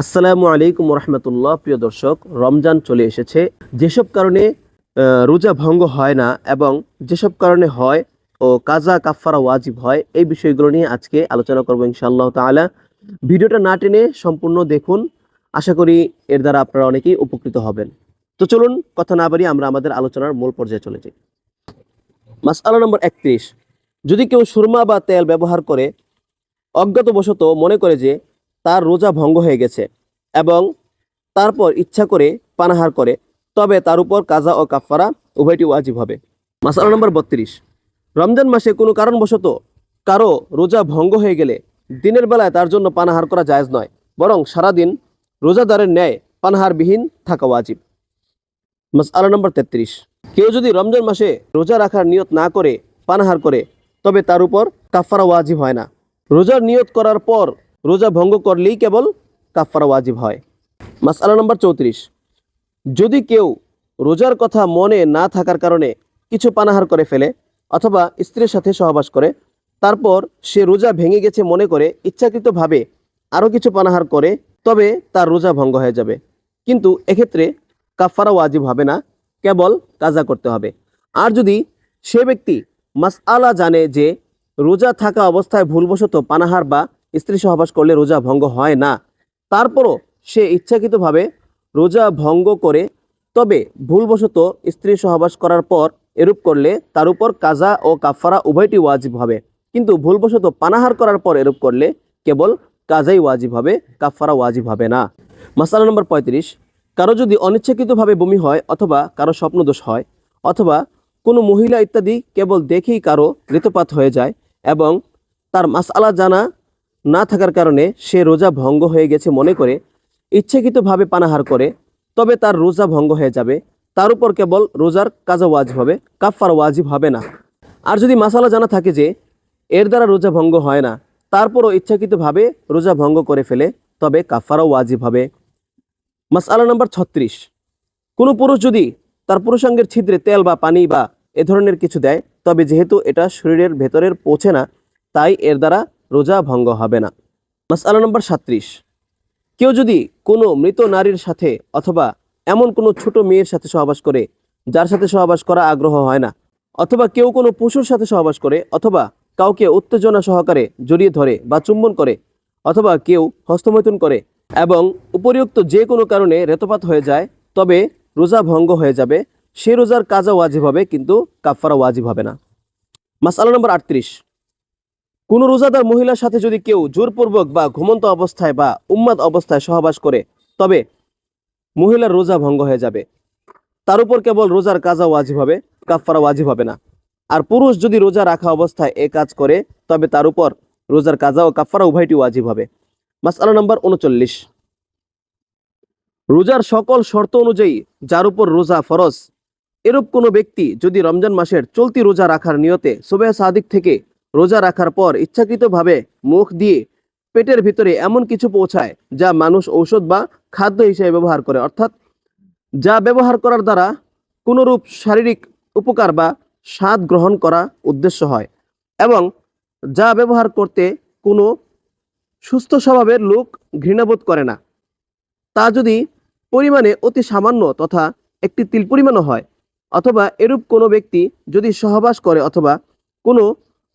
আসসালামু আলাইকুম রহমতুল্লাহ। প্রিয় দর্শক, রমজান চলে এসেছে। যেসব কারণে রোজা ভঙ্গ হয় না এবং যেসব কারণে হয় ও কাজা কাফফারা ওয়াজিব হয়, এই বিষয়গুলো নিয়ে আজকে আলোচনা করবো ইনশাআল্লাহ তাআলা। ভিডিওটা না টেনে সম্পূর্ণ দেখুন। আশা করি এর দ্বারা আপনারা অনেকেই উপকৃত হবেন। তো চলুন কথা না বাড়িয়ে আমরা আমাদের আলোচনার মূল পর্যায়ে চলে যাই। মাসআলা নম্বর 31। যদি কেউ সুরমা বা তেল ব্যবহার করে অজ্ঞাতবশত মনে করে যে তার রোজা ভঙ্গ হয়ে গেছে এবং তারপর ইচ্ছা করে পানাহার করে, তবে তার উপর কাজা ও কাফফারা উভয়টি ওয়াজিব হবে। মাসআলা নম্বর 32। রমজান মাসে কোনো কারণবশত কারো রোজা ভঙ্গ হয়ে গেলে দিনের বেলায় তার জন্য পানাহার করা জায়েজ নয়, বরং সারাদিন রোজাদারের ন্যায় পানাহারবিহীন থাকা ওয়াজিব। মাসআলা নম্বর 33। কেউ যদি রমজান মাসে রোজা রাখার নিয়ত না করে পানাহার করে, তবে তার উপর কাফফারা ওয়াজিব হয় না। রোজার নিয়ত করার পর রোজা ভঙ্গ করলেই কেবল কাফফারা ওয়াজিব হয়। মাসআলা নম্বর 34। যদি কেউ রোজার কথা মনে না থাকার কারণে কিছু পানাহার করে ফেলে অথবা স্ত্রীর সাথে সহবাস করে, তারপর সে রোজা ভেঙে গেছে মনে করে ইচ্ছাকৃতভাবে আরও কিছু পানাহার করে, তবে তার রোজা ভঙ্গ হয়ে যাবে। কিন্তু এক্ষেত্রে কাফফারা ওয়াজিব হবে না, কেবল কাজা করতে হবে। আর যদি সে ব্যক্তি মাসআলা জানে যে রোজা থাকা অবস্থায় ভুলবশত পানাহার বা স্ত্রী সহবাস করলে রোজা ভঙ্গ হয় না, তারপরও সে ইচ্ছাকৃতভাবে রোজা ভঙ্গ করে, তবে ভুলবশত স্ত্রী সহবাস করার পর এরূপ করলে তার উপর কাজা ও কাফফারা উভয়টি ওয়াজিব হবে। কিন্তু ভুলবশত পানাহার করার পর এরূপ করলে কেবল কাজাই ওয়াজিব হবে, কাফফারা ওয়াজিব হবে না। মাসআলা নম্বর 35। কারো যদি অনিচ্ছাকৃতভাবে বমি হয় অথবা কারো স্বপ্নদোষ হয় অথবা কোনো মহিলা ইত্যাদি কেবল দেখেই কারো ঋতুপাত হয়ে যায় এবং তার মাসআলা জানা না থাকার কারণে সে রোজা ভঙ্গ হয়ে গেছে মনে করে ইচ্ছাকৃতভাবে পানাহার করে, তবে তার রোজা ভঙ্গ হয়ে যাবে। তার উপর কেবল রোজার কাজা ওয়াজিব হবে, কাফফারা ওয়াজিব হবে না। আর যদি মাসআলা জানা থাকে যে এর দ্বারা রোজা ভঙ্গ হয় না, তারপরও ইচ্ছাকৃতভাবে রোজা ভঙ্গ করে ফেলে, তবে কাফফারা ওয়াজিব হবে। মাসআলা নম্বর 36। কোনো পুরুষ যদি তার পুরুষাঙ্গের ছিদ্রে তেল বা পানি বা এ ধরনের কিছু দেয়, তবে যেহেতু এটা শরীরের ভেতরের পৌঁছে না, তাই এর দ্বারা রোজা ভঙ্গ হবে না। মাসআলা নম্বর 37। কেউ যদি কোনো মৃত নারীর সাথে অথবা এমন কোনো ছোট মেয়ের সাথে সহবাস করে যার সাথে সহবাস করা আগ্রহ হয় না, অথবা কেউ কোনো পশুর সাথে সহবাস করে, অথবা কাউকে উত্তেজনা সহকারে জড়িয়ে ধরে বা চুম্বন করে, অথবা কেউ হস্তমৈথুন করে এবং উপরিউক্ত যে কোনো কারণে রেতপাত হয়ে যায়, তবে রোজা ভঙ্গ হয়ে যাবে। সে রোজার কাজা ওয়াজিব হবে, কিন্তু কাফফারা ওয়াজিব হবে না। মাসআলা নম্বর 38। কোনো রোজাদার মহিলার সাথে যদি কেউ জোরপূর্বক বা ঘুমন্ত অবস্থায় বা উন্মাদ অবস্থায় সহবাস করে, তবে মহিলার রোজা ভঙ্গ হয়ে যাবে। তার উপর কেবল রোজার কাজা ওয়াজিব হবে, কাফফারা ওয়াজিব হবে না। আর পুরুষ যদি রোজা রাখা অবস্থায় এ কাজ করে, তবে তার উপর রোজার কাজা ও কাফফারা উভয়টি ওয়াজিব হবে। মাসআলা নম্বর 39। রোজার সকল শর্ত অনুযায়ী যার উপর রোজা ফরজ, এরূপ কোনো ব্যক্তি যদি রমজান মাসের চলতি রোজা রাখার নিয়তে সুবহে সাদিক থেকে রোজা রাখার পর ইচ্ছাকৃতভাবে মুখ দিয়ে পেটের ভিতরে এমন কিছু পৌঁছায় যা মানুষ ঔষধ বা খাদ্য হিসেবে ব্যবহার করে, অর্থাৎ যা ব্যবহার করার দ্বারা কোনোরূপ শারীরিক উপকার বা স্বাদ গ্রহণ করা উদ্দেশ্য হয়, এবং যা ব্যবহার করতে কোনো সুস্থ স্বভাবের লোক ঘৃণাবোধ করে না, তা যদি পরিমাণে অতি সামান্য তথা একটি তিল পরিমাণও হয়, অথবা এরূপ কোনো ব্যক্তি যদি সহবাস করে, অথবা কোনো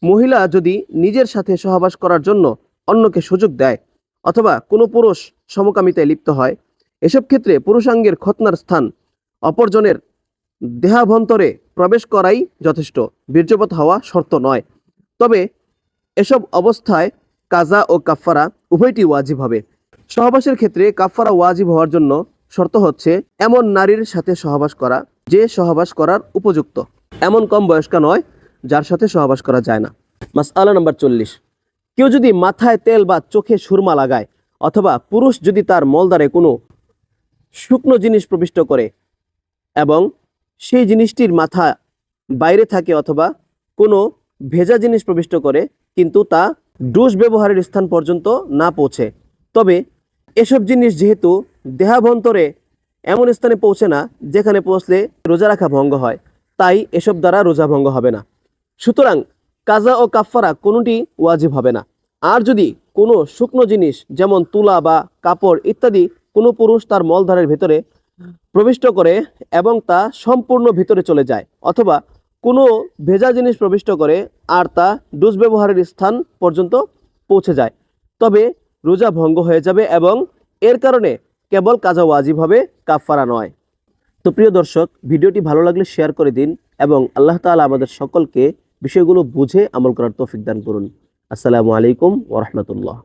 মহিলা যদি নিজের সাথে সহবাস করার জন্য অন্যকে সুযোগ দেয়, অথবা কোনো পুরুষ সমকামিতায় লিপ্ত হয়, এসব ক্ষেত্রে পুরুষাঙ্গের খতনার স্থান অপরজনের দেহাভ্যন্তরে প্রবেশ করাই যথেষ্ট, বীর্যপাত হওয়া শর্ত নয়। তবে এসব অবস্থায় কাজা ও কাফফারা উভয়টি ওয়াজিব হবে। সহবাসের ক্ষেত্রে কাফফারা ওয়াজিব হওয়ার জন্য শর্ত হচ্ছে এমন নারীর সাথে সহবাস করা যে সহবাস করার উপযুক্ত, এমন কম বয়স্কা নয় যার সাথে সহবাস করা যায় না। মাসআলা নম্বর 40। কেউ যদি মাথায় তেল বা চোখে সুরমা লাগায়, অথবা পুরুষ যদি তার মলদ্বারে কোনো শুকনো জিনিস প্রবিষ্ট করে এবং সেই জিনিসটির মাথা বাইরে থাকে, অথবা কোনো ভেজা জিনিস প্রবিষ্ট করে কিন্তু তা ডোজ ব্যবহারের স্থান পর্যন্ত না পৌঁছে, তবে এসব জিনিস যেহেতু দেহাভ্যন্তরে এমন স্থানে পৌঁছে না যেখানে পৌঁছলে রোজা রাখা ভঙ্গ হয়, তাই এসব দ্বারা রোজা ভঙ্গ হবে না। সুতরাং কাজা ও কাফফারা কোনোটি ওয়াজিব হবে না। আর যদি কোনো শুকনো জিনিস যেমন তুলা বা কাপড় ইত্যাদি কোনো পুরুষ তার মলদ্বারের ভেতরে প্রবিষ্ট করে এবং তা সম্পূর্ণ ভিতরে চলে যায়, অথবা কোনো ভেজা জিনিস প্রবিষ্ট করে আর তা দুষ্ব্যবহারের স্থান পর্যন্ত পৌঁছে যায়, তবে রোজা ভঙ্গ হয়ে যাবে এবং এর কারণে কেবল কাজা ওয়াজিব হবে, কাফারা নয়। তো প্রিয় দর্শক, ভিডিওটি ভালো লাগলে শেয়ার করে দিন এবং আল্লাহ তাআলা আমাদের সকলকে বিষয়গুলো বুঝে আমল করার তৌফিক দান করুন। আসসালামু আলাইকুম ওয়া রাহমাতুল্লাহ।